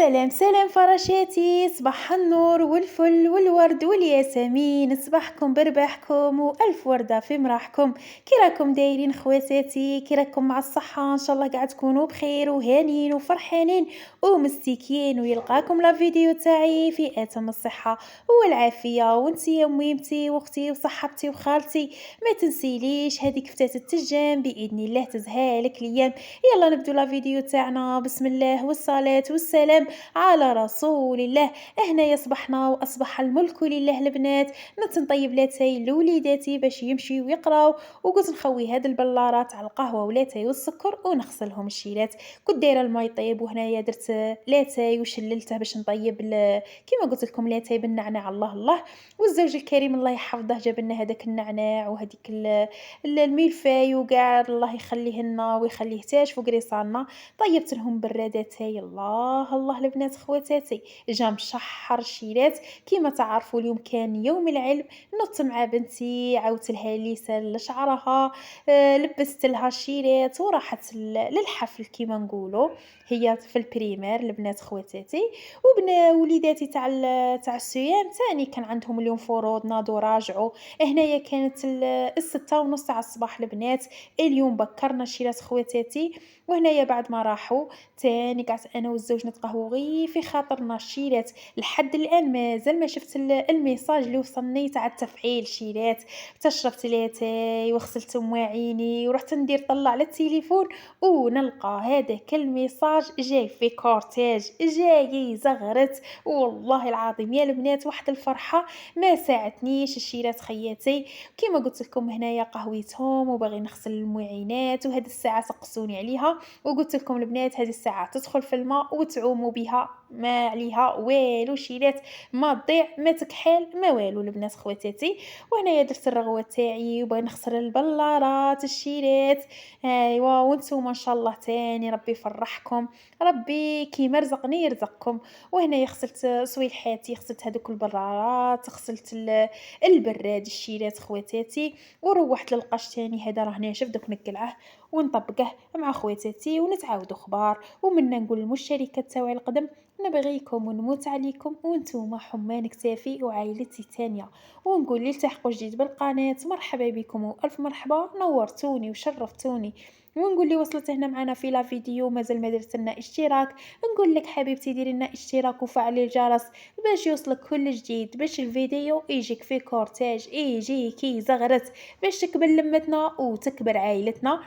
سلام سلام فراشاتي، صباح النور والفل والورد والياسمين، صباحكم برباحكم والف وردة في مراحكم. كي راكم دايرين خواتاتي؟ كي راكم مع الصحة؟ ان شاء الله قاعد تكونوا بخير وهانين وفرحانين ومستيكين، ويلقاكم لا فيديو تاعي في اتم الصحة والعافية. وانتي يا ميمتي واختي وصاحبتي وخالتي، ما تنسيليش هذيك فتاة التجام باذن الله تزهالك الايام. يلا نبدو لا فيديو تاعنا، بسم الله والصلاة والسلام على رسول الله. هنايا صبحنا واصبح الملك لله البنات. نت نطيب لاتاي لوليداتي باش يمشيو ويقراو، وقلت نخوي هاد البلارات على القهوه ولاتاي والسكر ونغسلهم الشيلات. كنت دايره الماء يطيب، وهنايا درت لاتاي وشللته باش نطيب كيما قلت لكم لاتاي بالنعناع. الله الله. والزوج الكريم الله يحفظه جاب لنا هذاك النعناع وهذيك الملفاي وكاع، الله يخليه لنا ويخليه تاج فوق ريصالنا. طيبت لهم برادتي. الله الله البنات خواتاتي، جا مشحر الشيلات. كيما تعرفوا اليوم كان يوم العلم، نط مع بنتي عاودت لها ليسان لشعرها، لبست لها الشيلات وراحت للحفل كيما نقولوا. هي في البريمير البنات خواتاتي، وبنا وليداتي تاع الصيام تاني كان عندهم اليوم فروض ناضوا راجعوا. هنايا كانت الستة ونص تاع الصباح البنات. اليوم بكرنا الشيلات خواتاتي، وهنايا بعد ما راحوا تاني قعدت انا والزوج نتقهوى غير في خاطرنا الشيلات. لحد الان مازال ما شفت الميساج اللي وصلني تاع التفعيل شيلات. تشربت لاتاي وغسلت مواعيني ورحت ندير طلع على التليفون، ونلقى هذاك الميساج جاي في كورتاج جاي زغرت. والله العظيم يا البنات واحد الفرحه ما ساعتنيش الشيلات خياتي. كيما قلت لكم هنايا قهويتهم وباغي نغسل المواعينات، وهذه الساعه سقسوني عليها وقلت لكم البنات هذه الساعه تدخل في الماء وتعوموا بها، ما عليها والو شيلات، ما تضيع ما تكحال ما والو البنات خواتاتي. وهنايا درت الرغوه تاعي وباغي نغسل البلارات الشيلات. ايوا وانتم ما شاء الله تاني ربي يفرحكم، ربي كيما رزقني يرزقكم. وهنايا غسلت صويلحاتي، غسلت هذوك البرارات، غسلت البراد الشيلات خواتاتي، وروحت للقش تاني هذا راه ناشف دوك نقلعه ونطبقه مع خواتاتي ونتعاودوا خبار. ومنا نقول للمشتركات تاعي القدم نبغيكم ونموت عليكم وانتم حمان كتافي وعائلتي تانية. ونقول لي التحقوا جديد بالقناة، مرحبا بكم والف مرحبا، نورتوني وشرفتوني. ونقول لي وصلت هنا معنا في لا فيديو مازال ما درت لنا اشتراك، نقول لك حبيبتي ديري لنا اشتراك وفعلي الجرس باش يوصلك كل جديد، باش الفيديو يجيك في كورتاج يجيكي زغرت، باش تكبر لمتنا وتكبر عائلتنا.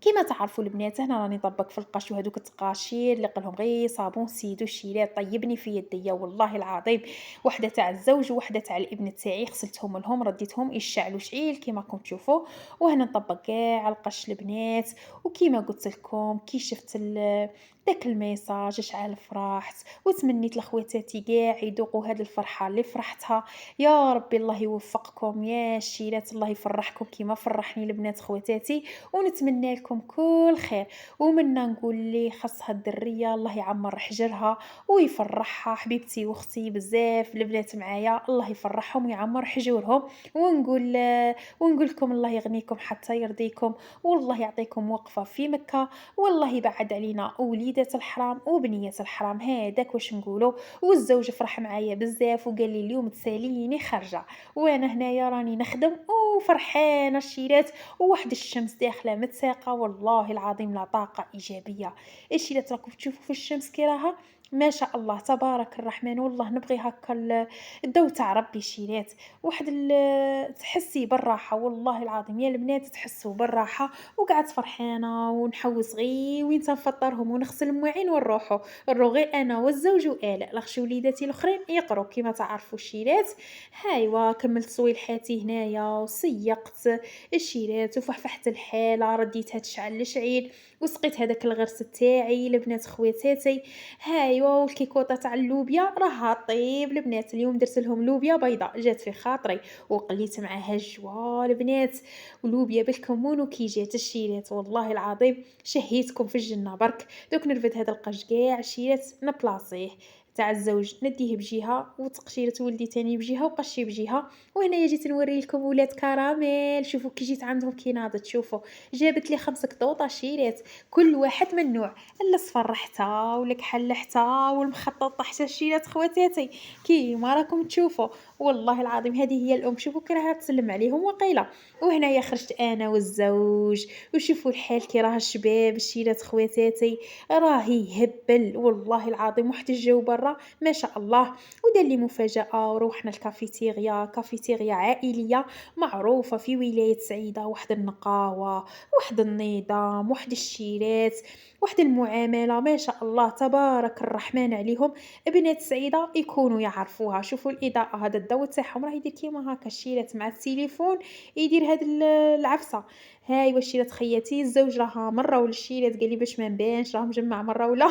كيما تعرفوا البنات هنا راني نطبق في القش وهذوك التقاشير اللي قالهم غير صابون سيدو الشيلات طيبني في يديا والله العظيم. وحده تاع الزوج وحده تاع الابن تاعي غسلتهم لهم رديتهم يشعلوا شعيل كيما راكم تشوفوا. وهنا نطبق كاع على القش البنات. وكيما قلت لكم كي شفت داك الميساج شعال فرحت، وتمنيت لخواتاتي كاع يذوقوا هذه الفرحه اللي فرحتها. يا ربي الله يوفقكم يا الشيلات، الله يفرحكم كيما فرحني البنات خواتاتي، ونتمنى لكم كل خير. ومنا نقول لي خاصها الدريه الله يعمر حجرها ويفرحها حبيبتي واختي بزاف البنات معايا، الله يفرحهم ويعمر حجورهم. ونقول ونقول لكم الله يغنيكم حتى يرضيكم، والله يعطيكم وقفه في مكه، والله يبعد علينا وليدات الحرام وبنيات الحرام هذاك واش نقولوا. والزوج فرح معايا بزاف وقال لي اليوم تساليني خارجه، وانا هنايا راني نخدم وفرحانه الشيلات، وواحد الشمس داخله متساقه والله العظيم لا طاقه ايجابيه. ايش اللي راكم تشوفوا في الشمس كي راها ما شاء الله تبارك الرحمن. والله نبغي هكا الضو تاع ربي شيلات، واحد تحسي بالراحه والله العظيم يا البنات تحسوا بالراحه. وقعدت فرحانه ونحوس غي وين تنفطرهم ونغسل المواعين ونروحوا غير انا والزوج والاء لاخشي وليداتي الاخرين يقروا كيما تعرفوا الشيلات. هايوا كملت صويلحاتي هنايا وسيقت الشيلات وفحفحت الحاله رديتها تشعل الشعيل، وسقيت هذاك الغرس تاعي لبنات خواتاتي. هايوا والكيكوطه تاع اللوبيا راها طيب البنات، اليوم درت لهم لوبيا بيضاء جات في خاطري وقليت معاها الجوا البنات، ولوبيا بالكمون وكي جات الشيلات والله العظيم شهيتكم في الجنه برك. دوك نرفد هذا القش كاع الشيلات نبلاصيه تاع الزوج نديه بجهة وتقشيرة ولدي تاني بجهة وقشي بجهة. وهنايا جيت نوري لكم ولاد كراميل، شوفوا كي جيت عندهم كي ناضت، شوفوا جابت لي 5 قطوطة شيرات كل واحد من نوع، الأصفر حتى والكحل حتى والمخطط حتى الشيرات خواتاتي كيما راكم تشوفوا. والله العظيم هذه هي الأم، شوفوا كي راها تسلم عليهم وقيلة. وهنايا خرجت أنا والزوج، وشوفوا الحال كي راه الشباب الشيرات خواتاتي راهي يهبل والله العظيم، واحد الجو برا ما شاء الله. ودار لي مفاجأة ورحنا الكافيتيريا، كافيتيريا عائلية معروفة في ولاية سعيدة، واحد النقاوة، واحد النظام، واحد الشيرات، واحد المعاملة ما شاء الله تبارك الرحمن عليهم. بنات سعيدة يكونوا يعرفوها، شوفوا الإضاءة هذا الضو تاعهم راه يدير كيما هاكا الشيرات مع التليفون يدير هاد العفسة. هاي واش شيرات خياتي، الزوج راها مرة ولا الشيرات قال لي باش ما نبانش راه مجمع مرة ولا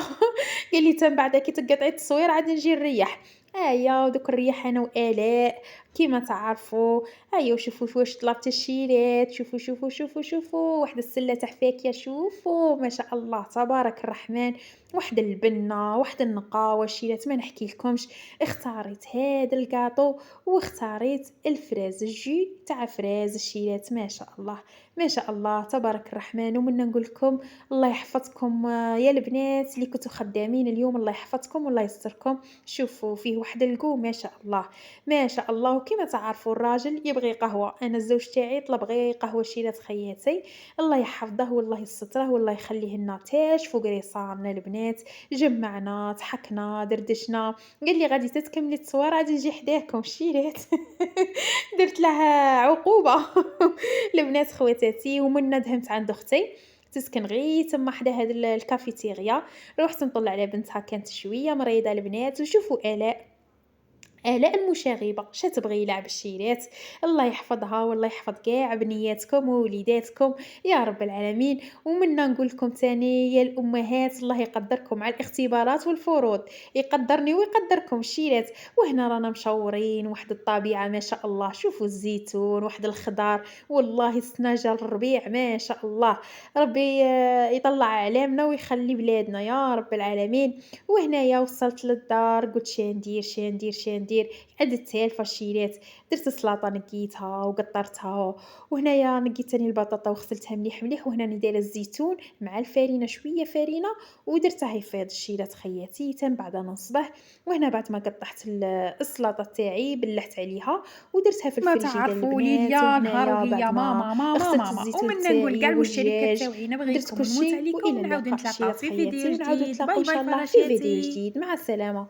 قال لي تم بعدا كي تقطعي التصوير عاد نجي نريح. هيا ودوك نريح أنا وآلاء كيما تعرفوا. هيا وشوفوا واش طلبت الشيرات، شوفوا شوفوا شوفوا شوفوا واحد السلة تاع فاكهة، شوفوا ما شاء الله تبارك الرحمن، واحد البنة، واحد النقاوة، الشيرات ما نحكيلكمش. اختاريت هذا الكاطو واختاريت الفراز، الجو تاع فراز الشيرات ما شاء الله، ما شاء الله تبارك الرحمن. ومنا نقول لكم الله يحفظكم يا البنات اللي كنتوا خدامين اليوم، الله يحفظكم والله يستركم. شوفوا فيه واحد القو ما شاء الله، ما شاء الله. وكما تعرفوا الراجل يبغي قهوة، أنا الزوج تاعي طلب غير قهوة شيرات خياتي، الله يحفظه والله يستره والله يخليه لنا تاج فوق رصاننا البنات. جمعنا ضحكنا دردشنا، قال لي غادي تكملي التصوير غادي نجي حداكم شيرات درت لها عقوبة البنات خواتاتي. ومنى دهمت عند أختي تسكن غير تما حدا هاد الكافيتيريا، رُحت نطل على بنتها كانت شوية مريضة البنات. وشوفوا آلاء المشاغبة تبغي لعب الشيرات، الله يحفظها والله يحفظ كاع بنياتكم ووليداتكم يا رب العالمين. ومنا نقول لكم تاني يا الأمهات الله يقدركم على الاختبارات والفروض، يقدرني ويقدركم الشيرات. وهنا رانا مشورين واحد الطبيعة ما شاء الله، شوفوا الزيتون واحد الخضار، والله السنة جا الربيع ما شاء الله. ربي يطلع أعلامنا ويخلي بلادنا يا رب العالمين. وهنايا وصلت للدار قلت شندير عدتها الفشيلات، درت السلاطة نقيتها وقطرتها، وهنايا نقيت تاني البطاطا وغسلتها مليح مليح. وهنا راني دايرة الزيتون مع الفرينة شوية فرينة ودرتها في هاد الشيرات خياتي تم بعد نصبه. وهنا بعد ما قطعت السلاطة تاعي بلحت عليها ودرتها في ما الفريجيدير تعرفوا البنات. ليليا نهار وهنايا وهي بعد ما ماما، ماما، غسلت ماما، الزيتون ومنى نقول كاع تاعي المشتركات والدجاج تاوعينا درت نبغيكم كل نموت شيء، عليكم وإلى ونعاودوا اللقاء نتلاقاو الشيرات في خياتي، فيديو ونعاودو جديد. نتلاقاو إن باي شاء باي الله في فيديو فراشاتي. جديد. مع السلامة.